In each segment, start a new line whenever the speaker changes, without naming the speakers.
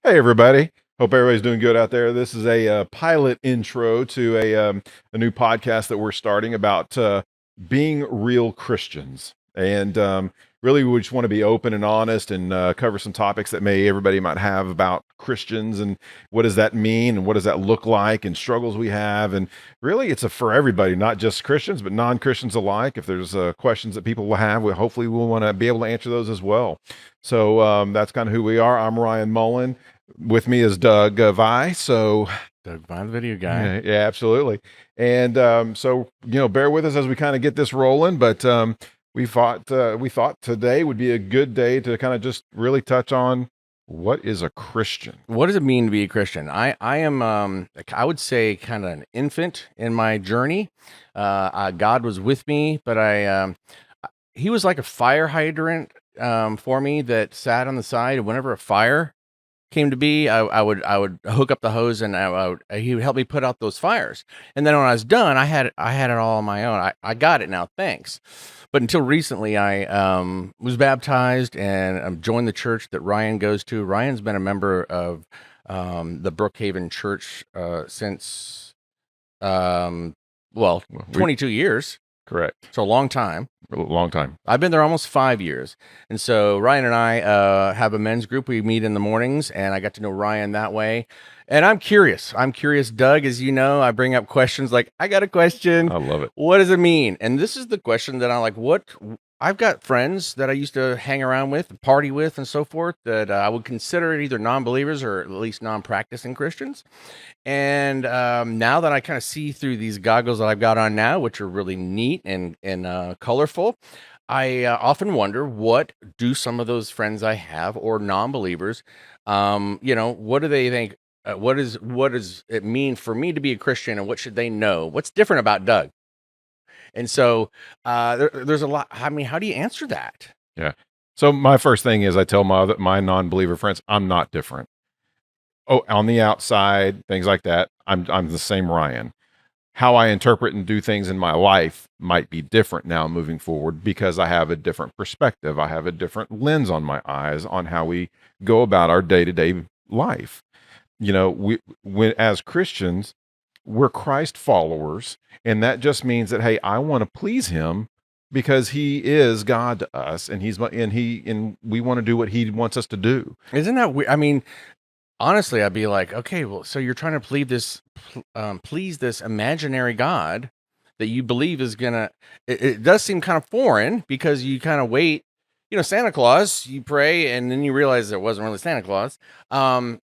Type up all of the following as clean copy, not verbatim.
Hey, everybody. Hope everybody's doing good out there. This is a pilot intro to a new podcast that we're starting about being real Christians. And really, we just want to be open and honest and cover some topics that everybody might have about Christians and what does that mean and what does that look like and struggles we have. And really, it's for everybody, not just Christians, but non-Christians alike. If there's questions that people will have, hopefully we'll want to be able to answer those as well. So that's kind of who we are. I'm Ryan Mullen. With me is Doug Vi. So,
Doug Vine, the video guy.
yeah, absolutely. And bear with us as we kind of get this rolling. But we thought today would be a good day to kind of just really touch on what is a Christian.
What does it mean to be a Christian? I am I would say kind of an infant in my journey. God was with me, but he was like a fire hydrant for me that sat on the side. Whenever a fire came to be, I would hook up the hose and he would help me put out those fires. And then when I was done, I had it all on my own. I got it now, thanks. But until recently, I was baptized and joined the church that Ryan goes to. Ryan's been a member of the Brookhaven Church since 22 years.
Correct.
So a long time.
A long time.
I've been there almost 5 years. And so Ryan and I have a men's group. We meet in the mornings, and I got to know Ryan that way. And I'm curious. Doug, as you know, I bring up questions like, I got a question.
I love it.
What does it mean? And this is the question that I'm like, I've got friends that I used to hang around with, party with, and so forth, that I would consider either non-believers or at least non-practicing Christians. And now that I kind of see through these goggles that I've got on now, which are really neat and colorful, I often wonder, what do some of those friends I have or non-believers, what do they think? What does it mean for me to be a Christian, and what should they know? What's different about Doug? And so there's a lot. I mean, how do you answer that?
Yeah. So my first thing is I tell my non-believer friends, I'm not different. Oh, on the outside, things like that, I'm the same Ryan. How I interpret and do things in my life might be different now moving forward because I have a different perspective. I have a different lens on my eyes on how we go about our day-to-day life. When as Christians, we're Christ followers, and that just means that, hey, I want to please him because he is God to us, and we want to do what he wants us to do.
Isn't that weird? I mean, honestly, I'd be like, okay, well, so you're trying to please this imaginary God that you believe is gonna. It does seem kind of foreign because you kind of wait. Santa Claus, you pray, and then you realize it wasn't really Santa Claus. But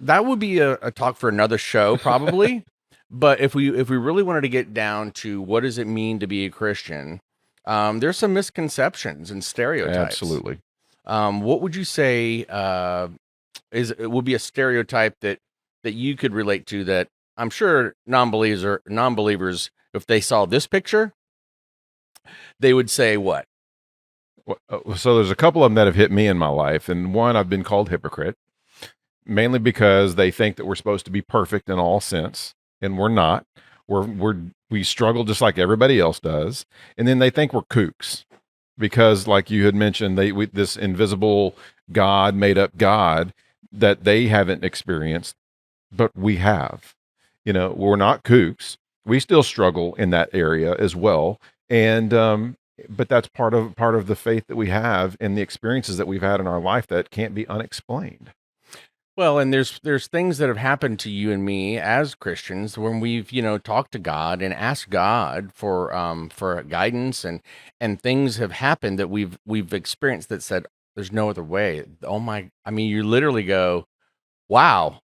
that would be a talk for another show, probably. But if we really wanted to get down to what does it mean to be a Christian, there's some misconceptions and stereotypes.
Absolutely.
What would you say would be a stereotype that you could relate to, that I'm sure non-believers, if they saw this picture, they would say what?
So there's a couple of them that have hit me in my life, and one, I've been called hypocrite, mainly because they think that we're supposed to be perfect in all sense, and we're not. We struggle just like everybody else does, and then they think we're kooks because, like you had mentioned, this invisible God, made up God that they haven't experienced, but we have. We're not kooks. We still struggle in that area as well, and but that's part of the faith that we have and the experiences that we've had in our life that can't be unexplained.
Well, and there's things that have happened to you and me as Christians when we've talked to God and asked God for guidance, and things have happened that we've experienced that said there's no other way. Oh my! I mean, you literally go, wow,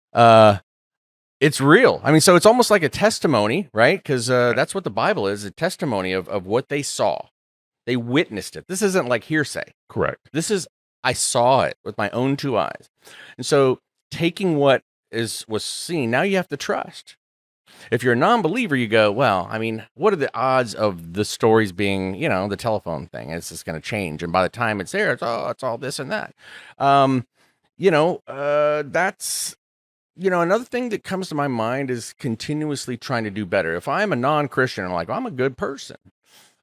it's real. I mean, so it's almost like a testimony, right? Because that's what the Bible is, a testimony of what they saw. They witnessed it. This isn't like hearsay.
Correct.
This is, I saw it with my own two eyes. And so taking what was seen, now you have to trust. If you're a non-believer, you go, well, I mean, what are the odds of the stories being, the telephone thing? It's just going to change. And by the time it's there, it's all this and that. That's, another thing that comes to my mind is continuously trying to do better. If I'm a non-Christian, I'm a good person.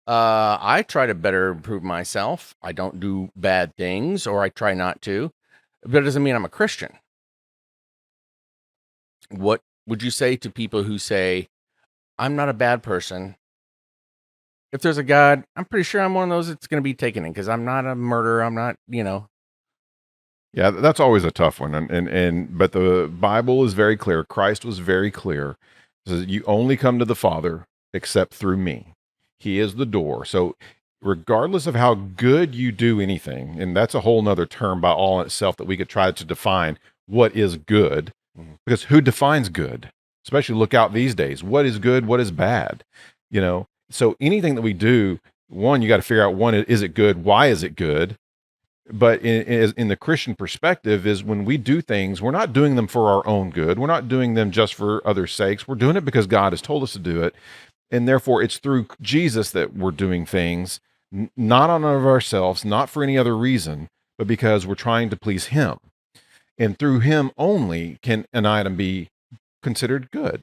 I try to better improve myself. I don't do bad things, or I try not to. but it doesn't mean I'm a Christian. What would you say to people who say, I'm not a bad person? If there's a God, I'm pretty sure I'm one of those that's going to be taken in because I'm not a murderer. I'm not,
Yeah, that's always a tough one. But the Bible is very clear. Christ was very clear. It says, you only come to the Father except through me. He is the door. So regardless of how good you do anything, and that's a whole nother term by all in itself that we could try to define what is good, because who defines good? Especially look out these days. What is good? What is bad? So anything that we do, one, you got to figure out, one, is it good? Why is it good? But in the Christian perspective is when we do things, we're not doing them for our own good. We're not doing them just for others' sakes. We're doing it because God has told us to do it. And therefore, it's through Jesus that we're doing things, not on of ourselves, not for any other reason, but because we're trying to please Him. And through Him only can an item be considered good.